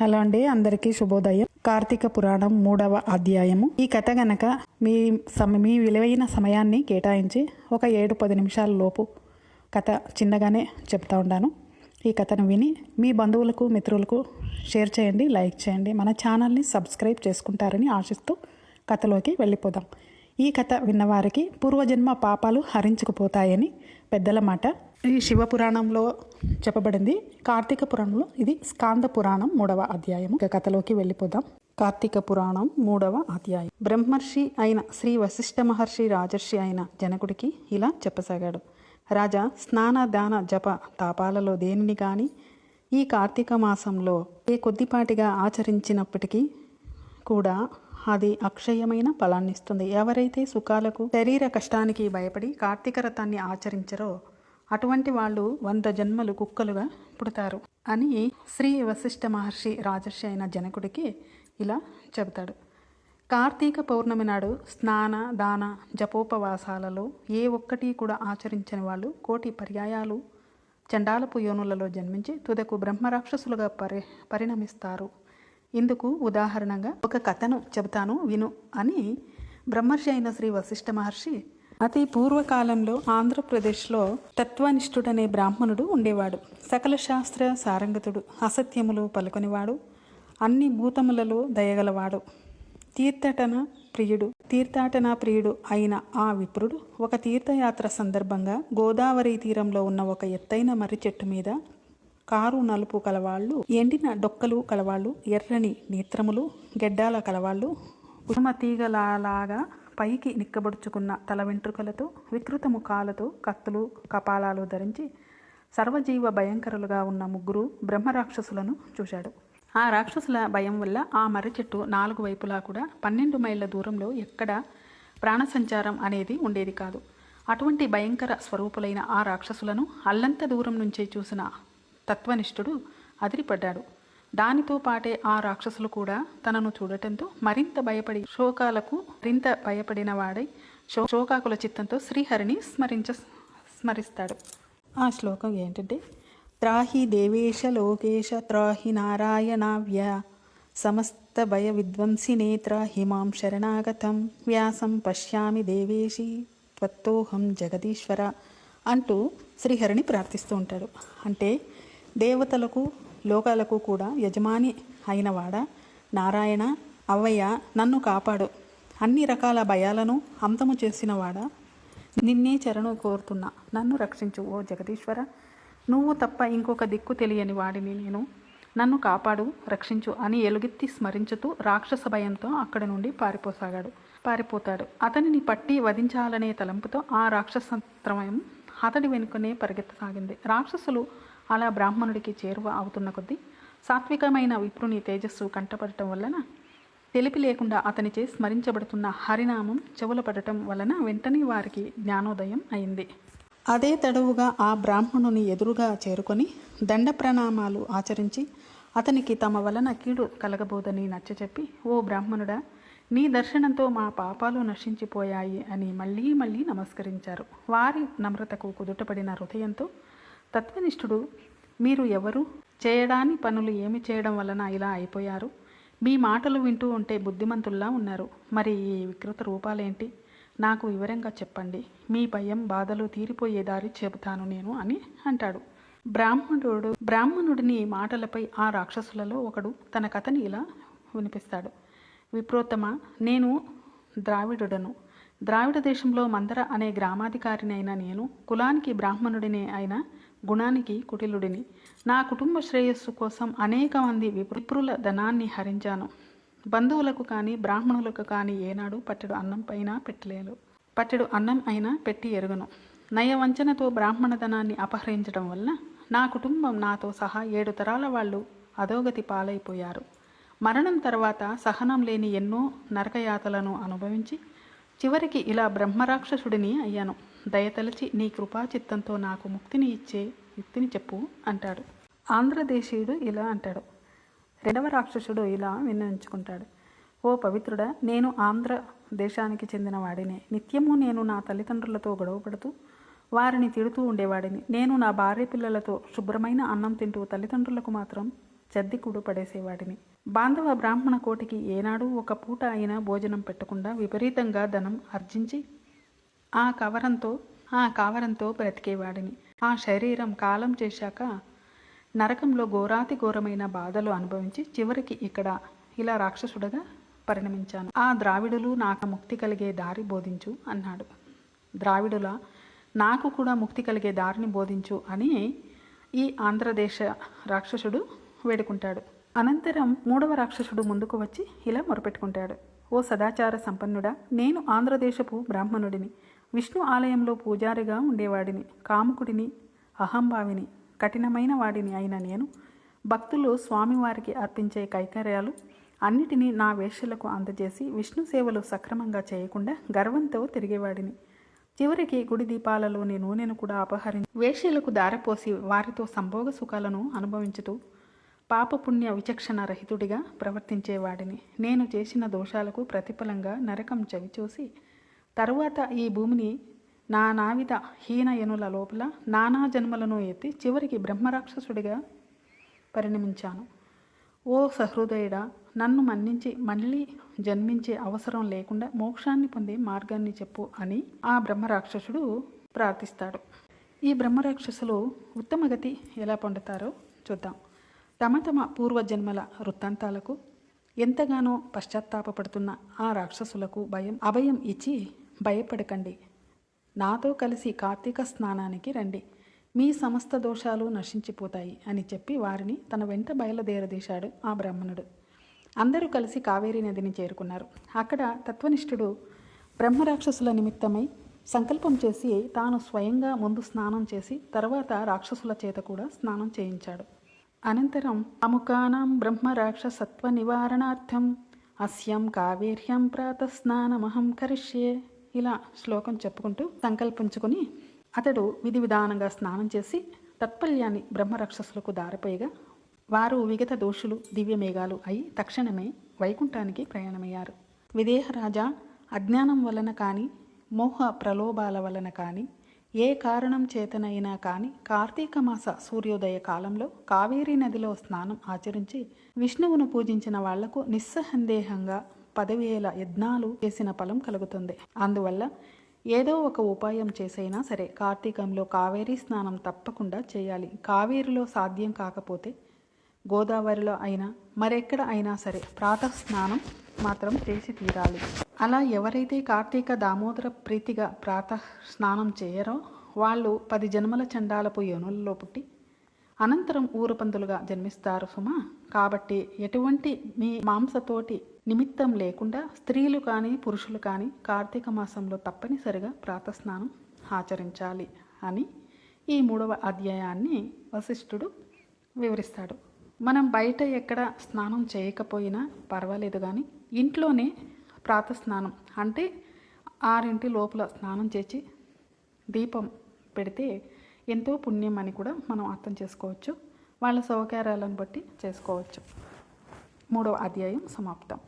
Hello అండి, అందరికీ శుభోదయం. కార్తీక పురాణం 3వ అధ్యాయము. ఈ కథ గనక మీ విలువైన సమయాన్ని కేటాయించి ఒక 7-10 నిమిషాల లోపు కథ చిన్నగానే చెప్తా ఉన్నాను. ఈ కథను విని మీ బంధువులకు మిత్రులకు షేర్ చేయండి, లైక్ చేయండి. మన ఛానల్ని సబ్స్క్రైబ్ చేసుకుంటారని ఆశిస్తూ కథలోకి వెళ్ళిపోదాం. ఈ కథ విన్నవారికి పూర్వజన్మ పాపాలు హరించుకుపోతాయని పెద్దల మాట. ఈ శివపురాణంలో చెప్పబడింది. కార్తీక పురాణంలో ఇది స్కాంద పురాణం 3వ అధ్యాయం. కథలోకి వెళ్ళిపోదాం. కార్తీక పురాణం 3వ అధ్యాయం. బ్రహ్మర్షి అయిన శ్రీ వశిష్ఠ మహర్షి రాజర్షి అయిన జనకుడికి ఇలా చెప్పసాగాడు. రాజా, స్నాన దాన జప తాపాలలో దేనిని కానీ ఈ కార్తీక మాసంలో కొద్దిపాటిగా ఆచరించినప్పటికీ కూడా అది అక్షయమైన ఫలాన్నిస్తుంది. ఎవరైతే సుఖాలకు శరీర కష్టానికి భయపడి కార్తీక వ్రతాన్ని ఆచరించరో అటువంటి వాళ్ళు 100 జన్మలు కుక్కలుగా పుడతారు అని శ్రీ వశిష్ఠ మహర్షి రాజర్షి అయిన జనకుడికి ఇలా చెబుతాడు. కార్తీక పౌర్ణమి నాడు స్నాన దాన జపోపవాసాలలో ఏ ఒక్కటి కూడా ఆచరించని వాళ్ళు 1,000,000 పర్యాయాలు చండాలపు యోనులలో జన్మించి తుదకు బ్రహ్మరాక్షసులుగా పరిణమిస్తారు. ఇందుకు ఉదాహరణగా ఒక కథను చెబుతాను విను అని బ్రహ్మర్షి అయిన శ్రీ వశిష్ఠ మహర్షి అతి పూర్వకాలంలో ఆంధ్రప్రదేశ్లో తత్వనిష్ఠుడనే బ్రాహ్మణుడు ఉండేవాడు. సకల శాస్త్ర సారంగతుడు, అసత్యములు పలుకొనివాడు, అన్ని భూతములలో దయగలవాడు, తీర్థాటన ప్రియుడు అయిన ఆ విప్రుడు ఒక తీర్థయాత్ర సందర్భంగా గోదావరి తీరంలో ఉన్న ఒక ఎత్తైన మర్రి చెట్టు మీద కారు నలుపు కలవాళ్ళు, ఎండిన డొక్కలు కలవాళ్ళు, ఎర్రని నేత్రములు, గెడ్డాల కలవాళ్ళు, ఉమతీగలాగా పైకి నిక్కబడుచుకున్న తల వెంట్రుకలతో వికృత ముఖాలతో కత్తులు కపాలాలు ధరించి సర్వజీవ భయంకరులుగా ఉన్న 3 బ్రహ్మరాక్షసులను చూశాడు. ఆ రాక్షసుల భయం వల్ల ఆ మర్రి చెట్టు 4 వైపులా కూడా 12 మైళ్ళ దూరంలో ఎక్కడ ప్రాణసంచారం అనేది ఉండేది కాదు. అటువంటి భయంకర స్వరూపులైన ఆ రాక్షసులను అల్లంత దూరం నుంచే చూసిన తత్వనిష్ఠుడు అదిరిపడ్డాడు. దానితో పాటే ఆ రాక్షసులు కూడా తనను చూడటంతో మరింత భయపడిన వాడై శోకాకుల చిత్తంతో శ్రీహరిని స్మరిస్తాడు. ఆ శ్లోకం ఏంటంటే, త్రాహి దేవేశ లోకేశ త్రాహి నారాయణావ్య సమస్త భయ విధ్వంసినే త్రాహి మాం శరణాగతం వ్యాసం పశ్యామి దేవేశి త్వత్తోహం జగదీశ్వర అంటూ శ్రీహరిని ప్రార్థిస్తూ ఉంటాడు. అంటే దేవతలకు లోకాలకు కూడా యజమాని అయినవాడా నారాయణ, అవ్వయ్య నన్ను కాపాడు, అన్ని రకాల భయాలను అంతము చేసినవాడా, నిన్నే చరణు కోరుతున్నా, నన్ను రక్షించు ఓ జగదీశ్వర, నువ్వు తప్ప ఇంకొక దిక్కు తెలియని వాడిని నేను, నన్ను కాపాడు, రక్షించు అని ఎలుగెత్తి స్మరించుతూ రాక్షస భయంతో అక్కడి నుండి పారిపోతాడు. అతనిని పట్టి వధించాలనే తలంపుతో ఆ రాక్షసత్రయం అతడి వెనుకనే పరిగెత్తసాగింది. రాక్షసులు అలా బ్రాహ్మణుడికి చేరువ అవుతున్న కొద్దీ సాత్వికమైన విప్రుని తేజస్సు కంటపడటం వలన తెలిపి లేకుండా అతనిచే స్మరించబడుతున్న హరినామం చెవుల పడటం వలన వెంటనే వారికి జ్ఞానోదయం అయింది. అదే తడవుగా ఆ బ్రాహ్మణుని ఎదురుగా చేరుకొని దండ ప్రణామాలు ఆచరించి అతనికి తమ వలన కీడు కలగబోదని నచ్చచెప్పి, ఓ బ్రాహ్మణుడా, నీ దర్శనంతో మా పాపాలు నశించిపోయాయి అని మళ్ళీ మళ్ళీ నమస్కరించారు. వారి నమ్రతకు కుదుటపడిన హృదయంతో తత్వనిష్ఠుడు, మీరు ఎవరు, చేయడాని పనులు ఏమి చేయడం వలన ఇలా అయిపోయారు, మీ మాటలు వింటూ ఉంటే బుద్ధిమంతుల్లా ఉన్నారు, మరి ఈ వికృత రూపాలేంటి, నాకు వివరంగా చెప్పండి, మీ భయం బాధలు తీరిపోయే దారి చెబుతాను నేను అని అంటాడు. బ్రాహ్మణుడిని మాటలపై ఆ రాక్షసులలో ఒకడు తన కథని ఇలా వినిపిస్తాడు. విప్రోత్తమ, నేను ద్రావిడుడను. ద్రావిడ దేశంలో మందర అనే గ్రామాధికారినైన నేను కులానికి బ్రాహ్మణుడినే అయిన గుణానికి కుటిలుడిని. నా కుటుంబ శ్రేయస్సు కోసం అనేక మంది విప్రుల ధనాన్ని హరించాను. బంధువులకు కానీ బ్రాహ్మణులకు కానీ ఏనాడు పట్టెడు అన్నం పైన పెట్టలేదు. పట్టెడు అన్నం అయినా పెట్టి ఎరుగును. నయవంచనతో బ్రాహ్మణ ధనాన్ని అపహరించడం వల్ల నా కుటుంబం నాతో సహా 7 తరాల వాళ్ళు అధోగతి పాలైపోయారు. మరణం తర్వాత సహనం లేని ఎన్నో నరకయాతలను అనుభవించి చివరికి ఇలా బ్రహ్మరాక్షసుడిని అయ్యాను. దయతలచి నీ కృపాచిత్తంతో నాకు ముక్తిని ఇచ్చే యుక్తిని చెప్పు అంటాడు. ఆంధ్రదేశీయుడు ఇలా అంటాడు. 2వ రాక్షసుడు ఇలా విన్నవించుకుంటాడు. ఓ పవిత్రుడా, నేను ఆంధ్ర దేశానికి చెందిన వాడినే. నిత్యము నేను నా తల్లిదండ్రులతో గొడవపడుతూ వారిని తిడుతూ ఉండేవాడిని. నేను నా భార్య పిల్లలతో శుభ్రమైన అన్నం తింటూ తల్లిదండ్రులకు మాత్రం చెద్దికుడు పడేసేవాడిని. బాంధవ బ్రాహ్మణ కోటికి ఏనాడు ఒక పూట అయినా భోజనం పెట్టకుండా విపరీతంగా ధనం ఆర్జించి ఆ కావరంతో బ్రతికేవాడిని. ఆ శరీరం కాలం చేశాక నరకంలో ఘోరాతి ఘోరమైన బాధలు అనుభవించి చివరికి ఇక్కడ ఇలా రాక్షసుడుగా పరిణమించాను. ఆ ద్రావిడులు నాకు ముక్తి కలిగే దారి బోధించు అన్నాడు. ద్రావిడుల నాకు కూడా ముక్తి కలిగే దారిని బోధించు అని ఈ ఆంధ్రదేశ రాక్షసుడు వేడుకుంటాడు. అనంతరం 3వ రాక్షసుడు ముందుకు వచ్చి ఇలా మొరపెట్టుకుంటాడు. ఓ సదాచార సంపన్నుడా, నేను ఆంధ్రదేశపు బ్రాహ్మణుడిని, విష్ణు ఆలయంలో పూజారిగా ఉండేవాడిని, కాముకుడిని, అహంభావిని, కఠినమైన వాడిని అయిన నేను భక్తులు స్వామివారికి అర్పించే కైంకర్యాలు అన్నిటినీ నా వేశ్యలకు అందజేసి విష్ణు సేవలు సక్రమంగా చేయకుండా గర్వంతో తిరిగేవాడిని. చివరికి గుడి దీపాలలోని నూనెను కూడా అపహరించి వేశ్యలకు దారపోసి వారితో సంభోగ సుఖాలను అనుభవించుతూ పాపపుణ్య విచక్షణ రహితుడిగా ప్రవర్తించేవాడిని. నేను చేసిన దోషాలకు ప్రతిఫలంగా నరకం చవిచూసి తరువాత ఈ భూమిని నానావిధ హీనయనుల లోపల నానా జన్మలను ఎత్తి చివరికి బ్రహ్మరాక్షసుడిగా పరిణమించాను. ఓ సహృదయుడా, నన్ను మన్నించి మళ్ళీ జన్మించే అవసరం లేకుండా మోక్షాన్ని పొందే మార్గాన్ని చెప్పు అని ఆ బ్రహ్మరాక్షసుడు ప్రార్థిస్తాడు. ఈ బ్రహ్మరాక్షసులు ఉత్తమగతి ఎలా పొందుతారో చూద్దాం. తమ తమ పూర్వజన్మల వృత్తాంతాలకు ఎంతగానో పశ్చాత్తాపడుతున్న ఆ రాక్షసులకు అభయం ఇచ్చి భయపడకండి, నాతో కలిసి కార్తీక స్నానానికి రండి, మీ సమస్త దోషాలు నశించిపోతాయి అని చెప్పి వారిని తన వెంట బయలుదేరదీశాడు ఆ బ్రాహ్మణుడు. అందరూ కలిసి కావేరీ నదిని చేరుకున్నారు. అక్కడ తత్వనిష్ఠుడు బ్రహ్మరాక్షసుల నిమిత్తమై సంకల్పం చేసి తాను స్వయంగా ముందు స్నానం చేసి తర్వాత రాక్షసుల చేత కూడా స్నానం చేయించాడు. అనంతరం అముకానాం బ్రహ్మరాక్షసత్వ నివారణార్థం అస్యం కావేర్యం ప్రాతస్నానమహం కరిష్యే ఇలా శ్లోకం చెప్పుకుంటూ సంకల్పించుకొని అతడు విధి విధానంగా స్నానం చేసి తత్పల్యాన్ని బ్రహ్మరాక్షసులకు దారిపోయిగా వారు విగత దోషులు దివ్యమేఘాలు అయి తక్షణమే వైకుంఠానికి ప్రయాణమయ్యారు. విదేహరాజా, అజ్ఞానం వలన కానీ మోహ ప్రలోభాల వలన కానీ ఏ కారణం చేతనైనా కానీ కార్తీక మాస సూర్యోదయ కాలంలో కావేరీ నదిలో స్నానం ఆచరించి విష్ణువును పూజించిన వాళ్లకు నిస్సందేహంగా 10,000 యజ్ఞాలు చేసిన ఫలం కలుగుతుంది. అందువల్ల ఏదో ఒక ఉపాయం చేసైనా సరే కార్తీకంలో కావేరీ స్నానం తప్పకుండా చేయాలి. కావేరిలో సాధ్యం కాకపోతే గోదావరిలో అయినా మరెక్కడ అయినా సరే ప్రాతః స్నానం మాత్రం చేసి తీరాలి. అలా ఎవరైతే కార్తీక దామోదర ప్రీతిగా ప్రాతః స్నానం చేయరో వాళ్ళు 10 జన్మల చండాలపు యోనులలో పుట్టి అనంతరం ఊరుపందులుగా జన్మిస్తారు సుమా. కాబట్టి ఎటువంటి మీ మాంసతోటి నిమిత్తం లేకుండా స్త్రీలు కానీ పురుషులు కానీ కార్తీక మాసంలో తప్పనిసరిగా ప్రాతస్నానం ఆచరించాలి అని ఈ 3వ అధ్యాయాన్ని వశిష్ఠుడు వివరిస్తాడు. మనం బయట ఎక్కడ స్నానం చేయకపోయినా పర్వాలేదు, కానీ ఇంట్లోనే ప్రాతస్నానం అంటే 6 లోపల స్నానం చేసి దీపం పెడితే ఎంతో పుణ్యం అని కూడా మనం అర్థం చేసుకోవచ్చు. వాళ్ళ సౌకర్యాలను బట్టి చేసుకోవచ్చు. 3వ అధ్యాయం సమాప్తం.